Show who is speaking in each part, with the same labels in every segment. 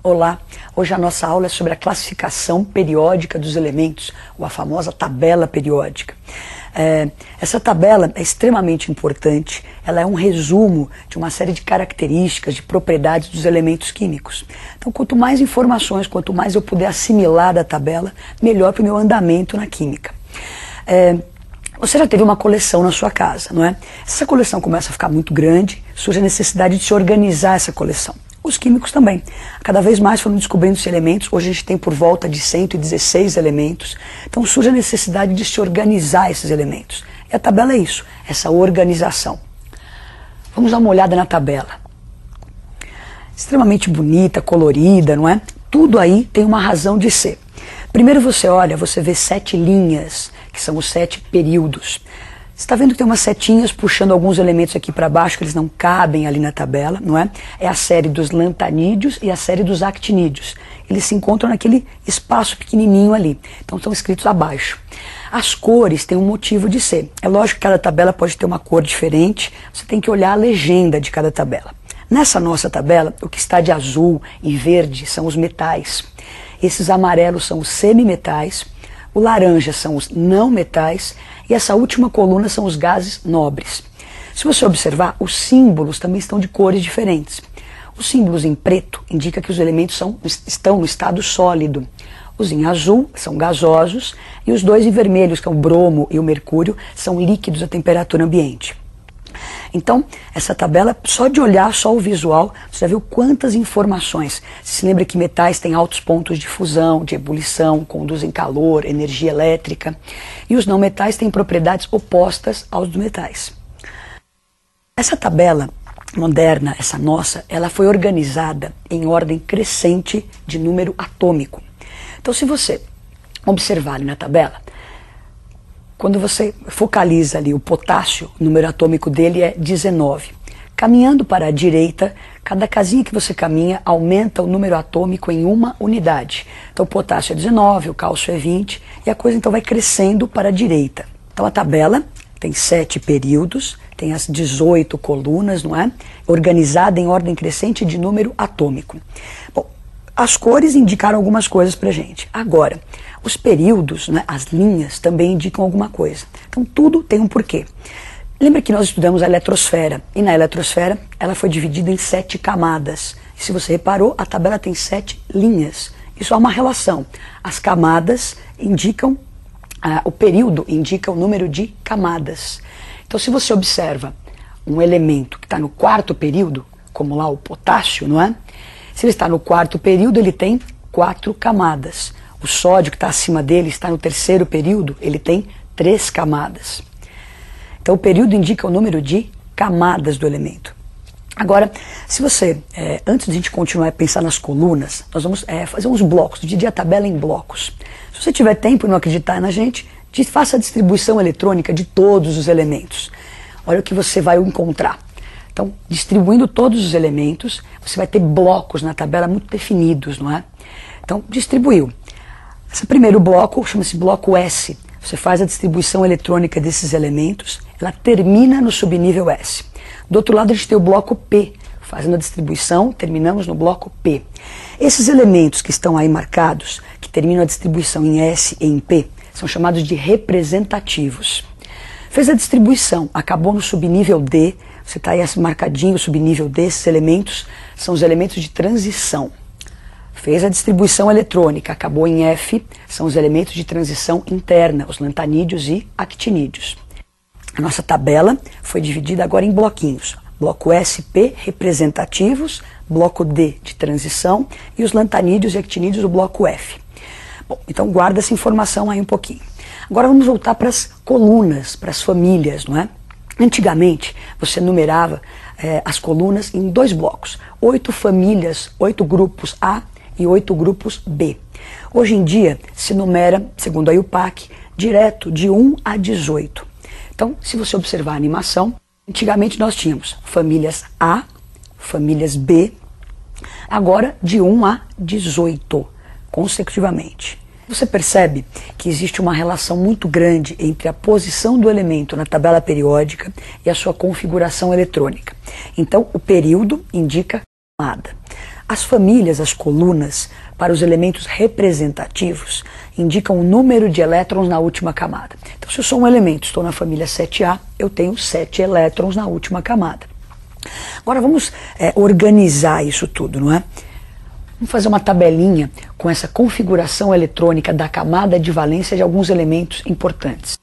Speaker 1: Olá, hoje a nossa aula é sobre a classificação periódica dos elementos, ou a famosa tabela periódica. Essa tabela é extremamente importante, ela é um resumo de uma série de características, de propriedades dos elementos químicos. Então, quanto mais informações, quanto mais eu puder assimilar da tabela, melhor para o meu andamento na química. Você já teve uma coleção na sua casa, não é? Essa coleção começa a ficar muito grande, surge a necessidade de se organizar essa coleção. Os químicos também. Cada vez mais foram descobrindo-se elementos. Hoje a gente tem por volta de 116 elementos. Então surge a necessidade de se organizar esses elementos. E a tabela é isso, essa organização. Vamos dar uma olhada na tabela. Extremamente bonita, colorida, não é? Tudo aí tem uma razão de ser. Primeiro você olha, você vê 7 linhas, que são os 7 períodos. Você está vendo que tem umas setinhas puxando alguns elementos aqui para baixo, que eles não cabem ali na tabela, não é? É a série dos lantanídeos e a série dos actinídeos. Eles se encontram naquele espaço pequenininho ali. Então estão escritos abaixo. As cores têm um motivo de ser. É lógico que cada tabela pode ter uma cor diferente, você tem que olhar a legenda de cada tabela. Nessa nossa tabela, o que está de azul e verde são os metais. Esses amarelos são os semimetais, o laranja são os não metais e essa última coluna são os gases nobres. Se você observar, os símbolos também estão de cores diferentes. Os símbolos em preto indicam que os elementos estão no estado sólido. Os em azul são gasosos e os dois em vermelhos, que é o bromo e o mercúrio, são líquidos a temperatura ambiente. Então, essa tabela, só de olhar, só o visual, você já viu quantas informações. Você se lembra que metais têm altos pontos de fusão, de ebulição, conduzem calor, energia elétrica. E os não metais têm propriedades opostas aos dos metais. Essa tabela moderna, essa nossa, ela foi organizada em ordem crescente de número atômico. Então, se você observar ali na tabela, quando você focaliza ali o potássio, o número atômico dele é 19. Caminhando para a direita, cada casinha que você caminha aumenta o número atômico em uma unidade. Então o potássio é 19, o cálcio é 20 e a coisa então vai crescendo para a direita. Então a tabela tem 7 períodos, tem as 18 colunas, não é? Organizada em ordem crescente de número atômico. Bom, as cores indicaram algumas coisas pra gente. Agora, os períodos, né, as linhas, também indicam alguma coisa. Então tudo tem um porquê. Lembra que nós estudamos a eletrosfera, e na eletrosfera ela foi dividida em 7 camadas. E se você reparou, a tabela tem 7 linhas. Isso há uma relação. As camadas indicam, o período indica o número de camadas. Então se você observa um elemento que está no 4º período, como lá o potássio, não é? Se ele está no 4º período, ele tem 4 camadas. O sódio que está acima dele está no 3º período, ele tem 3 camadas. Então o período indica o número de camadas do elemento. Agora, se você, antes de a gente continuar a pensar nas colunas, nós vamos fazer uns blocos, dividir a tabela em blocos. Se você tiver tempo e não acreditar na gente, faça a distribuição eletrônica de todos os elementos. Olha o que você vai encontrar. Então, distribuindo todos os elementos, você vai ter blocos na tabela muito definidos, não é? Então, distribuiu. Esse primeiro bloco chama-se bloco S. Você faz a distribuição eletrônica desses elementos, ela termina no subnível S. Do outro lado a gente tem o bloco P, fazendo a distribuição, terminamos no bloco P. Esses elementos que estão aí marcados, que terminam a distribuição em S e em P, são chamados de representativos. Fez a distribuição, acabou no subnível D, você está aí marcadinho o subnível desses elementos, são os elementos de transição. Fez a distribuição eletrônica, acabou em F, são os elementos de transição interna, os lantanídeos e actinídeos. A nossa tabela foi dividida agora em bloquinhos. Bloco SP, representativos, bloco D, de transição, e os lantanídeos e actinídeos do bloco F. Bom, então guarda essa informação aí um pouquinho. Agora vamos voltar para as colunas, para as famílias, não é? Antigamente, você numerava as colunas em 2 blocos. 8 famílias, 8 grupos A e 8 grupos B. Hoje em dia, se numera, segundo a IUPAC, direto de 1 a 18. Então, se você observar a animação, antigamente nós tínhamos famílias A, famílias B, agora de 1 a 18, consecutivamente. Você percebe que existe uma relação muito grande entre a posição do elemento na tabela periódica e a sua configuração eletrônica. Então, o período indica camada. As famílias, as colunas, para os elementos representativos, indicam o número de elétrons na última camada. Então, se eu sou um elemento, estou na família 7A, eu tenho 7 elétrons na última camada. Agora vamos organizar isso tudo, não é? Vamos fazer uma tabelinha com essa configuração eletrônica da camada de valência de alguns elementos importantes.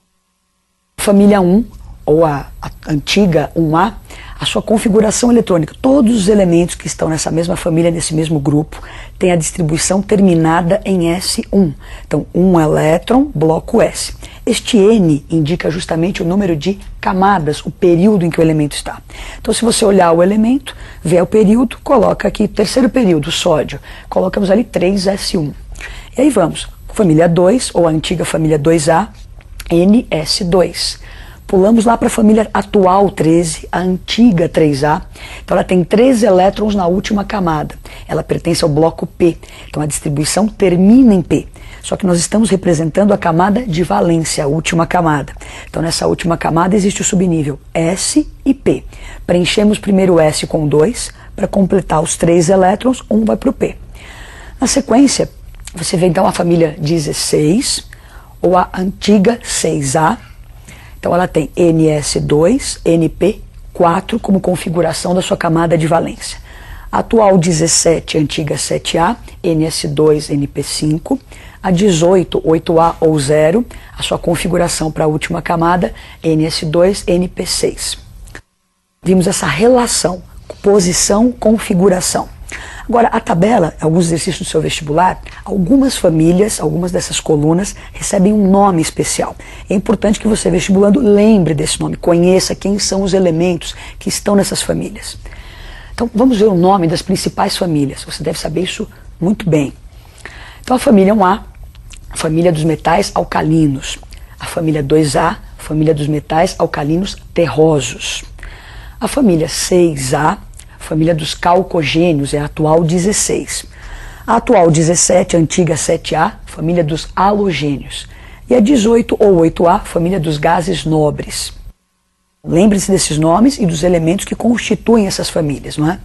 Speaker 1: Família 1, ou a antiga 1A, a sua configuração eletrônica, todos os elementos que estão nessa mesma família, nesse mesmo grupo, têm a distribuição terminada em S1. Então, 1 elétron, bloco S. Este N indica justamente o número de camadas, o período em que o elemento está. Então, se você olhar o elemento, vê o período, coloca aqui, terceiro período, sódio, colocamos ali 3S1. E aí vamos, família 2, ou a antiga família 2A, NS2. Pulamos lá para a família atual 13, a antiga 3A. Então ela tem 3 elétrons na última camada. Ela pertence ao bloco P. Então a distribuição termina em P. Só que nós estamos representando a camada de valência, a última camada. Então nessa última camada existe o subnível S e P. Preenchemos primeiro o S com 2, para completar os 3 elétrons, 1 vai para o P. Na sequência, você vê então a família 16, ou a antiga 6A. Então ela tem NS2, NP4 como configuração da sua camada de valência. A atual 17, antiga 7A, NS2, NP5. A 18, 8A ou 0, a sua configuração para a última camada, NS2, NP6. Vimos essa relação, posição, configuração. Agora, a tabela, alguns exercícios do seu vestibular, algumas famílias, algumas dessas colunas, recebem um nome especial. É importante que você, vestibulando, lembre desse nome, conheça quem são os elementos que estão nessas famílias. Então, vamos ver o nome das principais famílias. Você deve saber isso muito bem. Então, a família 1A, a família dos metais alcalinos. A família 2A, família dos metais alcalinos terrosos. A família 6A, família dos calcogênios, é a atual 16. A atual 17, antiga 7A, família dos halogênios. E a 18 ou 8A, família dos gases nobres. Lembre-se desses nomes e dos elementos que constituem essas famílias, não é?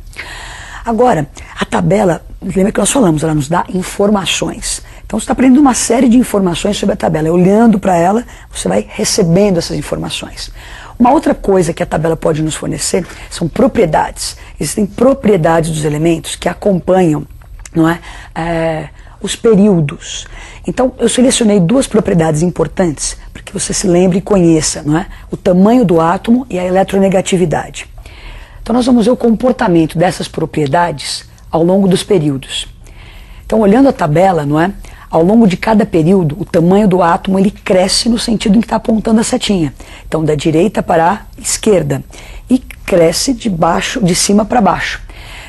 Speaker 1: Agora, a tabela, lembra que nós falamos, ela nos dá informações. Então você está aprendendo uma série de informações sobre a tabela. Olhando para ela, você vai recebendo essas informações. Uma outra coisa que a tabela pode nos fornecer são propriedades. Existem propriedades dos elementos que acompanham, não é, os períodos. Então eu selecionei 2 propriedades importantes para que você se lembre e conheça, não é, o tamanho do átomo e a eletronegatividade. Então nós vamos ver o comportamento dessas propriedades ao longo dos períodos. Então, olhando a tabela, não é, ao longo de cada período, o tamanho do átomo ele cresce no sentido em que está apontando a setinha. Então, da direita para a esquerda. E cresce de cima para baixo.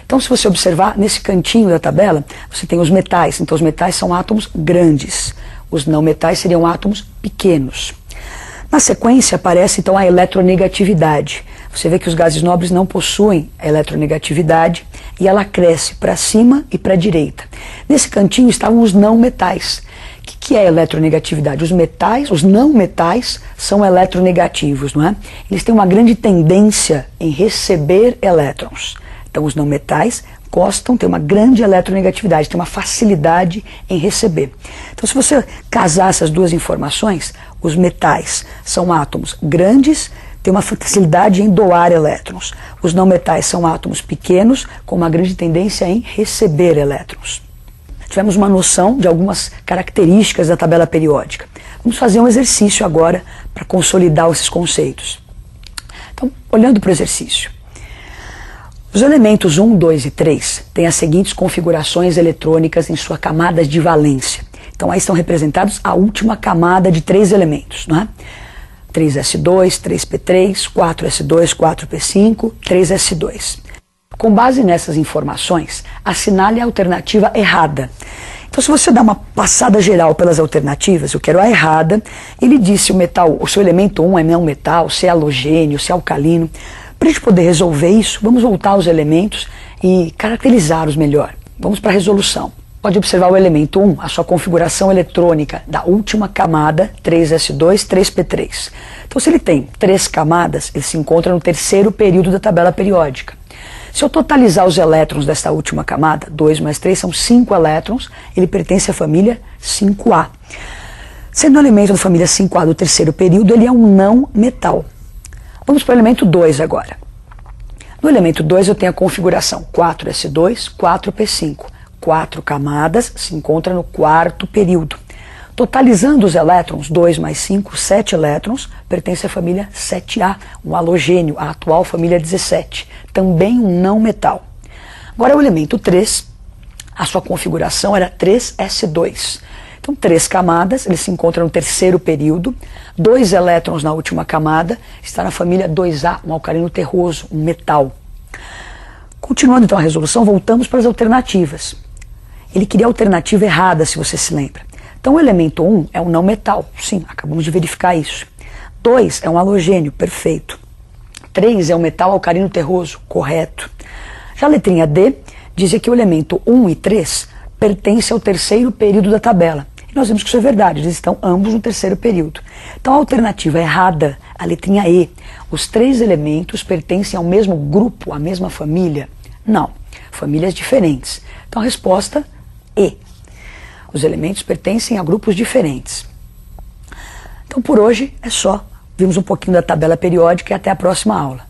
Speaker 1: Então, se você observar, nesse cantinho da tabela, você tem os metais. Então, os metais são átomos grandes. Os não metais seriam átomos pequenos. Na sequência, aparece então a eletronegatividade. Você vê que os gases nobres não possuem a eletronegatividade e ela cresce para cima e para a direita. Nesse cantinho estavam os não metais. O que é a eletronegatividade? Os metais, os não metais, são eletronegativos, não é? Eles têm uma grande tendência em receber elétrons. Então, os não metais têm uma grande eletronegatividade, têm uma facilidade em receber. Então, se você casar essas 2 informações, os metais são átomos grandes, têm uma facilidade em doar elétrons. Os não metais são átomos pequenos, com uma grande tendência em receber elétrons. Tivemos uma noção de algumas características da tabela periódica. Vamos fazer um exercício agora para consolidar esses conceitos. Então, olhando para o exercício. Os elementos 1, 2 e 3 têm as seguintes configurações eletrônicas em suas camadas de valência. Então aí estão representados a última camada de 3 elementos, não é? 3s2, 3p3, 4s2, 4p5, 3s2. Com base nessas informações, assinale a alternativa errada. Então, se você dá uma passada geral pelas alternativas, eu quero a errada, ele diz se o metal, o seu elemento 1 é não metal, se é halogênio, se é alcalino. Para a gente poder resolver isso, vamos voltar aos elementos e caracterizá-los melhor. Vamos para a resolução. Pode observar o elemento 1, a sua configuração eletrônica da última camada, 3s2, 3p3. Então, se ele tem 3 camadas, ele se encontra no terceiro período da tabela periódica. Se eu totalizar os elétrons desta última camada, 2 mais 3 são 5 elétrons, ele pertence à família 5A. Sendo um elemento da família 5A do terceiro período, ele é um não metal. Vamos para o elemento 2 agora. No elemento 2 eu tenho a configuração 4s2, 4p5. 4 camadas, se encontra no quarto período. Totalizando os elétrons, 2 mais 5, 7 elétrons, pertence à família 7A, um halogênio, a atual família 17, também um não metal. Agora o elemento 3, a sua configuração era 3s2. Então 3 camadas, ele se encontra no terceiro período, 2 elétrons na última camada, está na família 2A, um alcalino terroso, um metal. Continuando então a resolução, voltamos para as alternativas. Ele queria a alternativa errada, se você se lembra. Então o elemento 1 é um não metal, sim, acabamos de verificar isso. 2 é um halogênio, perfeito. 3 é um metal alcalino terroso, correto. Já a letrinha D dizia que o elemento 1 e 3 pertence ao terceiro período da tabela. E nós vimos que isso é verdade, eles estão ambos no terceiro período. Então a alternativa errada, a letrinha E. Os 3 elementos pertencem ao mesmo grupo, à mesma família? Não, famílias diferentes. Então a resposta E. Os elementos pertencem a grupos diferentes. Então por hoje é só. Vimos um pouquinho da tabela periódica e até a próxima aula.